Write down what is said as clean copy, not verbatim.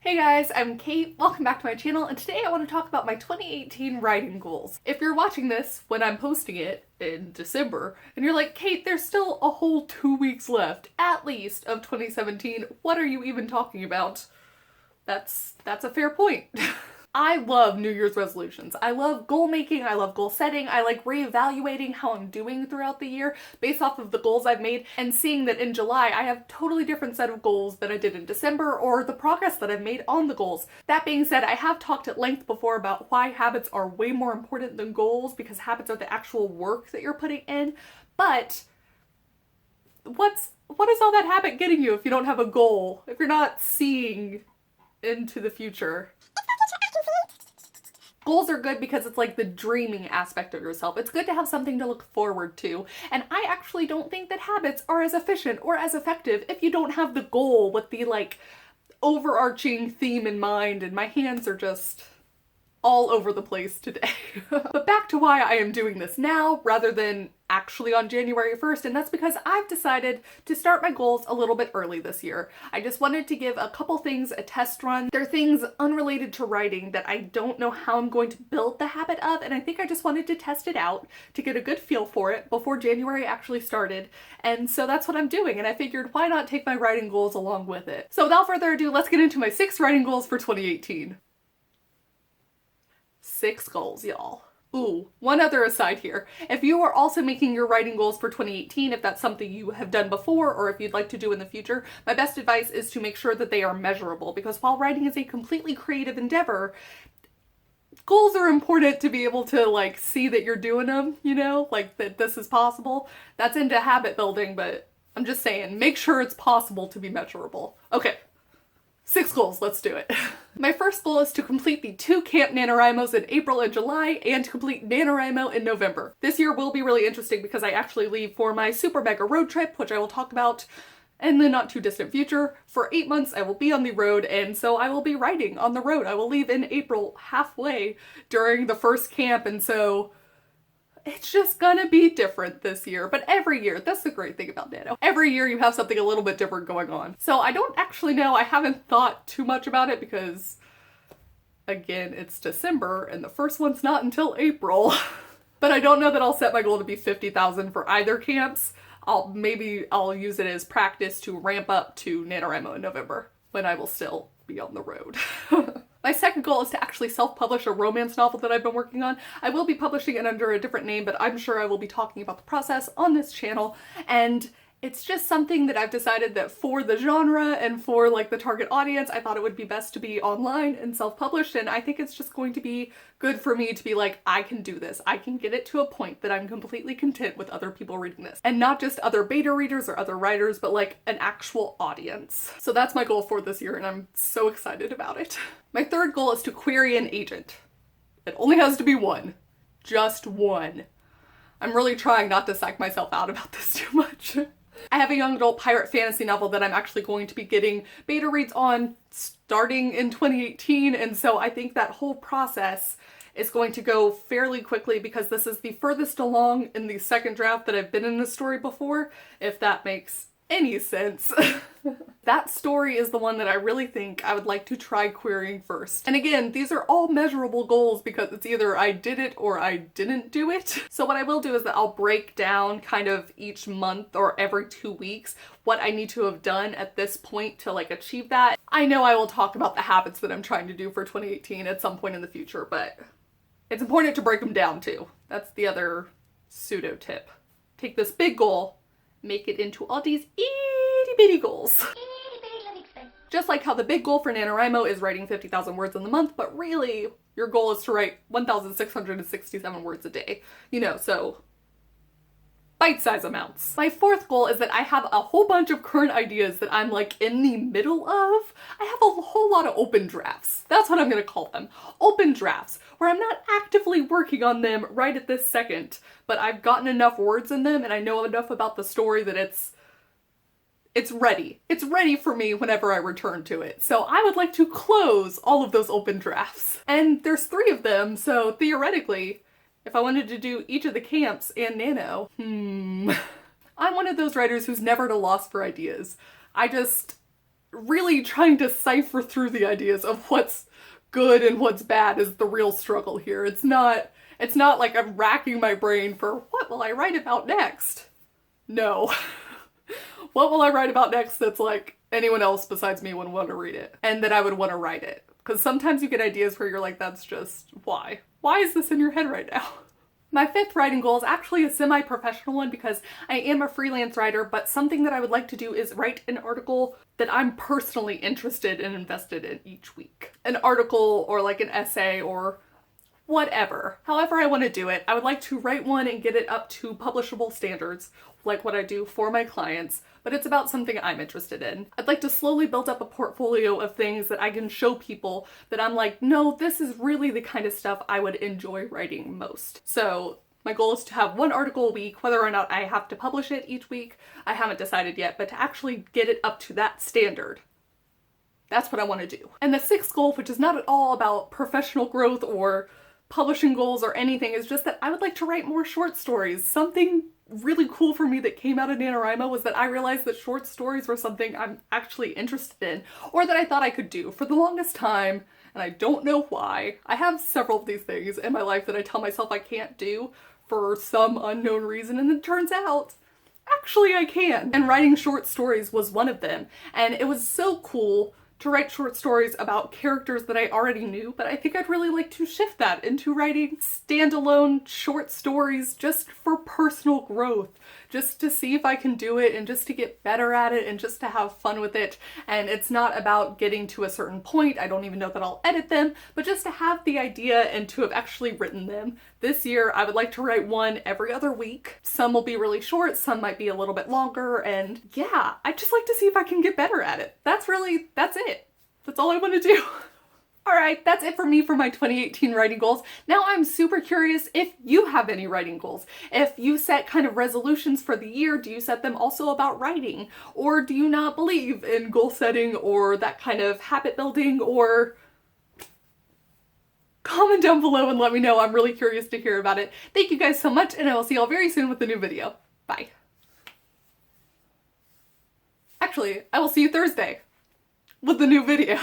Hey guys, I'm Kate. Welcome back to my channel, and today I want to talk about my 2018 writing goals. If you're watching this when I'm posting it in December, and you're like, Kate, there's still a whole 2 weeks left, at least, of 2017, what are you even talking about? That's a fair point. I love New Year's resolutions. I love goal making, I love goal setting, I like reevaluating how I'm doing throughout the year based off of the goals I've made and seeing that in July I have a totally different set of goals than I did in December or the progress that I've made on the goals. That being said, I have talked at length before about why habits are way more important than goals because habits are the actual work that you're putting in, but what is all that habit getting you if you don't have a goal, if you're not seeing into the future? Goals are good because it's like the dreaming aspect of yourself. It's good to have something to look forward to. And I actually don't think that habits are as efficient or as effective if you don't have the goal with the like overarching theme in mind, and my hands are just all over the place today. But back to why I am doing this now rather than actually on January 1st, and that's because I've decided to start my goals a little bit early this year. I just wanted to give a couple things a test run. They're things unrelated to writing that I don't know how I'm going to build the habit of, and I think I just wanted to test it out to get a good feel for it before January actually started. And so that's what I'm doing, and I figured why not take my writing goals along with it. So without further ado, let's get into my 6 writing goals for 2018. 6 goals, y'all. Ooh, one other aside here. If you are also making your writing goals for 2018, if that's something you have done before or if you'd like to do in the future, my best advice is to make sure that they are measurable, because while writing is a completely creative endeavor, goals are important to be able to like see that you're doing them, you know, like that this is possible. That's into habit building, but I'm just saying, make sure it's possible to be measurable. Okay. 6 goals, let's do it. My first goal is to complete the 2 camp NaNoWriMos in April and July and to complete NaNoWriMo in November. This year will be really interesting because I actually leave for my super mega road trip, which I will talk about in the not too distant future. For 8 months I will be on the road, and so I will be writing on the road. I will leave in April halfway during the first camp, and so it's just gonna be different this year. But every year, that's the great thing about Nano. Every year you have something a little bit different going on. So I don't actually know, I haven't thought too much about it because, again, it's December and the first one's not until April. But I don't know that I'll set my goal to be 50,000 for either camps. Maybe I'll use it as practice to ramp up to NaNoWriMo in November, when I will still be on the road. My second goal is to actually self-publish a romance novel that I've been working on. I will be publishing it under a different name, but I'm sure I will be talking about the process on this channel, and it's just something that I've decided that for the genre and for like the target audience, I thought it would be best to be online and self-published, and I think it's just going to be good for me to be like, I can do this. I can get it to a point that I'm completely content with other people reading this. And not just other beta readers or other writers, but like an actual audience. So that's my goal for this year, and I'm so excited about it. My third goal is to query an agent. It only has to be one. Just one. I'm really trying not to psych myself out about this too much. I have a young adult pirate fantasy novel that I'm actually going to be getting beta reads on starting in 2018, and so I think that whole process is going to go fairly quickly because this is the furthest along in the second draft that I've been in a story before, if that makes any sense. That story is the one that I really think I would like to try querying first. And again, these are all measurable goals because it's either I did it or I didn't do it. So what I will do is that I'll break down kind of each month or every 2 weeks what I need to have done at this point to like achieve that. I know I will talk about the habits that I'm trying to do for 2018 at some point in the future, but it's important to break them down too. That's the other pseudo tip. Take this big goal, make it into all these itty bitty goals. Just like how the big goal for NaNoWriMo is writing 50,000 words in the month, but really your goal is to write 1,667 words a day. You know, so bite-size amounts. My fourth goal is that I have a whole bunch of current ideas that I'm like in the middle of. I have a whole lot of open drafts. That's what I'm gonna call them. Open drafts, where I'm not actively working on them right at this second, but I've gotten enough words in them and I know enough about the story that it's ready. It's ready for me whenever I return to it. So I would like to close all of those open drafts. And there's 3 of them, so theoretically, if I wanted to do each of the camps and Nano, I'm one of those writers who's never at a loss for ideas. I just really trying to cipher through the ideas of what's good and what's bad is the real struggle here. It's not like I'm racking my brain for what will I write about next? No. What will I write about next that's like anyone else besides me would want to read it and that I would want to write it? Because sometimes you get ideas where you're like, that's just why? Why is this in your head right now? My fifth writing goal is actually a semi-professional one because I am a freelance writer, but something that I would like to do is write an article that I'm personally interested and invested in each week. An article or like an essay or whatever. However I want to do it, I would like to write one and get it up to publishable standards, like what I do for my clients, but it's about something I'm interested in. I'd like to slowly build up a portfolio of things that I can show people that I'm like, no, this is really the kind of stuff I would enjoy writing most. So my goal is to have one article a week, whether or not I have to publish it each week, I haven't decided yet, but to actually get it up to that standard. That's what I want to do. And the sixth goal, which is not at all about professional growth or publishing goals or anything, is just that I would like to write more short stories. Something really cool for me that came out of NaNoWriMo was that I realized that short stories were something I'm actually interested in, or that I thought I could do for the longest time, and I don't know why. I have several of these things in my life that I tell myself I can't do for some unknown reason, and it turns out actually I can. And writing short stories was one of them, and it was so cool to write short stories about characters that I already knew, but I think I'd really like to shift that into writing standalone short stories just for personal growth, just to see if I can do it and just to get better at it and just to have fun with it. And it's not about getting to a certain point, I don't even know that I'll edit them, but just to have the idea and to have actually written them. This year I would like to write one every other week. Some will be really short, some might be a little bit longer, and yeah, I'd just like to see if I can get better at it. That's it. That's all I want to do. Alright, that's it for me for my 2018 writing goals. Now I'm super curious if you have any writing goals. If you set kind of resolutions for the year, do you set them also about writing? Or do you not believe in goal setting or that kind of habit building? Or comment down below and let me know. I'm really curious to hear about it. Thank you guys so much, and I will see y'all very soon with a new video. Bye. Actually, I will see you Thursday with the new video.